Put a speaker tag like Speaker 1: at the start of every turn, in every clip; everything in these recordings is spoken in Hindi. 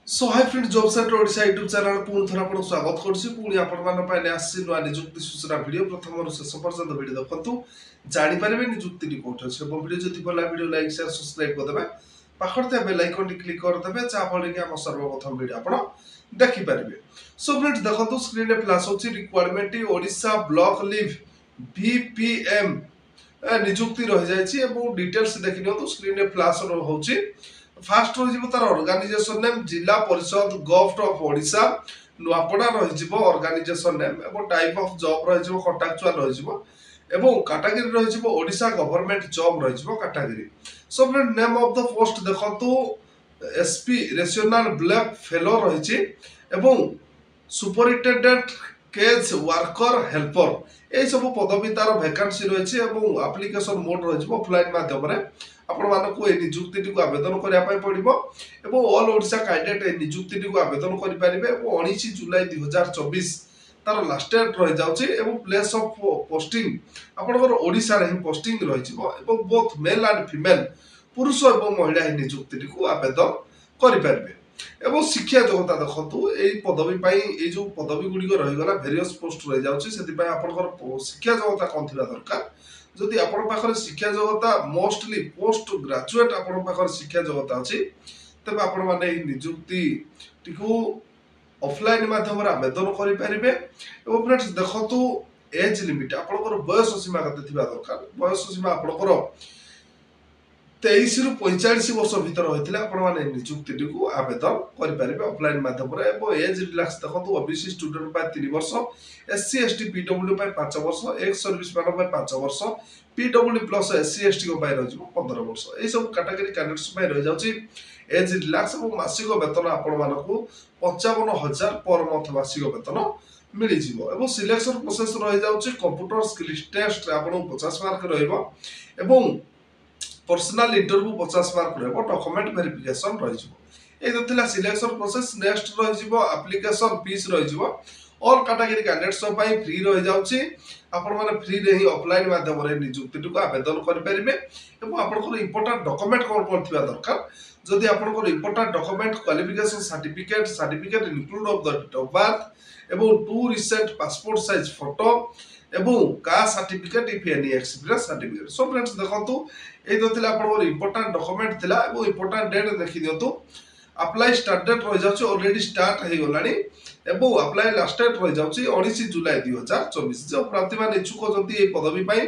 Speaker 1: सो hi friend job center Odisha YouTube channel पुणी थोड़ा आपको स्वागत करछि पुणी आपण मान पाइले आसी नुआ नियुक्ति सूचना वीडियो प्रथम शेष पर्यंत वीडियो देखंतु जानि पारिबे नियुक्ति कोठ अछि एवं वीडियो जति भला वीडियो लाइक शेयर सब्सक्राइब कर देबे पाखरते बेल आइकन क्लिक कर देबे जा फले कि हम सर्वप्रथम वीडियो आपण देखि पारिबे। सो फ्रेंड्स देखंतु स्क्रीन रे फ्लैश होछि requirement Odisha block leave BPM नियुक्ति रह जायछि एवं डिटेल्स देखि नियंतु स्क्रीन रे फ्लैश होछि। फास्ट रही तार ऑर्गेनाइजेशन नेम जिला परिषद गवर्नमेंट ऑफ ओडिशा नुआपड़ा रही ऑर्गेनाइजेशन नेम एवं टाइप ऑफ जॉब रही कॉन्ट्रैक्चुअल रही एवं कैटेगरी रही ओडिशा गवर्नमेंट जॉब रही category. So friend name of the post देखंतु एसपी रेशनल ब्लॉक फेलो रही एवं सुपरिटेंडेंट केज वर्कर हेल्पर ए सब पदवी तार वैकेंसी रही एवं एप्लिकेशन मोड रही ऑफलाइन माध्यम आपण मानक ए नियुक्ति को आवेदन करने पड़ो और ऑल ओडिशा कैंडिडेट ए नियुक्ति को आवेदन करेंगे। 19 जुलाई 2024 तार लास्ट डेट रही जाऊँगी प्लेस ऑफ पोस्टिंग आपंकर ओडिशा रे पोस्टिंग रही बोथ मेल एंड फीमेल पुरुष और महिला नियुक्ति को आवेदन करेंगे। एवं शिक्षा योग्यता देखो यही पदवी जो पदवी गुड़िक रहीगला भेरियस पोस्ट रही जाऊँगी शिक्षा योग्यता कौन थी दरकार जदि आपण पाखरे शिक्षा योग्यता मोस्टली पोस्ट ग्रेजुएट आपण पाखरे शिक्षा योग्यता अछि तबे आपण माने नियुक्ति टिकु ऑफलाइन माध्यम रे आवेदन करि परिबे। एवं फ्रेंड्स देखंतु एज लिमिट आपनकर बयस सीमा कते थिबा दरकार बयस सीमा आपनकर 23 रु 45 वर्ष भीतर होइतिले आपण माने नियुक्ति को आवेदन करि परिबे ऑफलाइन माध्यम रे। एवं एज रिलैक्स देखंतु ओबीसी स्टूडेंट पाए 3 वर्ष एससी एसटी पीडब्ल्यू पाए 5 वर्ष एक्स सर्विस मैन पाए 5 वर्ष पीडब्ल्यू प्लस एससी एसटी को पाए रहिबो 15 वर्ष ए सब कैटेगरी कैंडिडेट्स पाए रहि जाउची एज रिलैक्स और मासिक वेतन आपण मानकु 55000 पर मंथ मासिक वेतन मिली जिवो। एवं सिलेक्शन प्रोसेस रहि जाउची कंप्यूटर स्किल्स टेस्ट आपण 50 मार्क रहिबो एवं पर्सनल इंटरव्यू 50 मार्क रहिबो डॉक्यूमेंट वेरिफिकेशन रहि जिवो। ए दथिला सिलेक्शन प्रोसेस नेक्स्ट रहि जिवो एप्लिकेशन फीस रहि जिवो ऑल कैटेगरी कैंडिडेट्स पाई फ्री रहि जाउची आपण माने फ्री रे ही ऑफलाइन माध्यम रे नियुक्ति को आवेदन करि परिबे। एवं आपनकर इंपोर्टेंट डॉक्यूमेंट कोन कोन थिबा दरकार जदि आपनकर important document qualification certificate include of the date of birth एवं 2 रिसेंट पासपोर्ट साइज फोटो एवं caste certificate if any experience certificate. So friends देखंतु ए दथिला आपनकर इंपोर्टेंट डॉक्यूमेंट थिला एवं इंपोर्टेंट डेट देखि दियंतु अप्लाई स्टार्ट डेट रही जाउची ऑलरेडी स्टार्ट हे गलानी एवं अप्लाई लास्ट डेट रही जाउची 19 जुलाई 2024 जो प्रार्थी मान इच्छुक जंती ए पदवी पई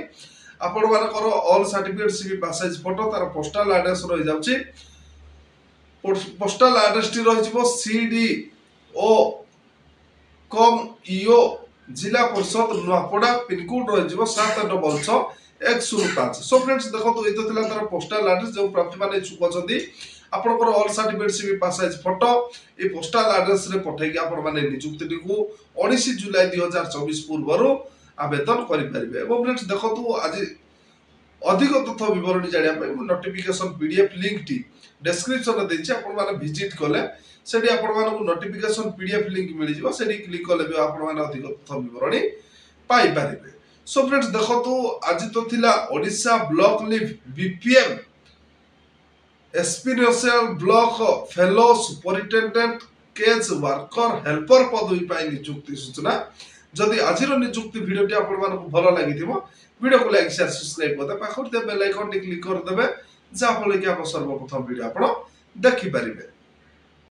Speaker 1: आपण मानकर ऑल सर्टिफिकेट सीवी पास साइज फोटो तार पोस्टल एड्रेस रही जाउची पोस्टल एड्रेस टी रही जिवो सीडी ओ कम ईओ जिला परिषद नुआपड़ा पिन कोड रही जिवो 766 105। सो फ्रेंड्स देखो ये तो थिला तार पोस्टल एड्रेस जो प्रार्थी मान इच्छुक जंती आपनकर ऑल सर्टिफिकेट सीवी पास साइज फोटो ए पोस्टल एड्रेस रे पठेकी आपण माने नियुक्ति को 19 जुलाई 2024 पूर्व आवेदन करि परिबे। एवं फ्रेंड्स देखंतु आज अधिक तथ्य विवरणी जानिया पय notification PDF link T description रे देछि आपण माने विजिट कले सेठी आपण माने को नोटिफिकेशन पीडीएफ लिंक मिलि जिवो सेठी क्लिक कले भी आपण माने अधिक तथ्य विवरणी पाई परिबे। सो फ्रेंड्स देखंतु आज तो थिला Odisha block leave BPM experiential block fellow superintendent केज वर्कर हेल्पर पदवी पाई नियुक्ति सूचना। जदि आज नियुक्ति वीडियो आपण मानक भल लागिथिबो वीडियो को लाइक शेयर सब्सक्राइब कर दे पाखर दे बेल आइकन क्लिक कर देबे जा फले कि हम सर्वप्रथम वीडियो आपण देखि परिबे।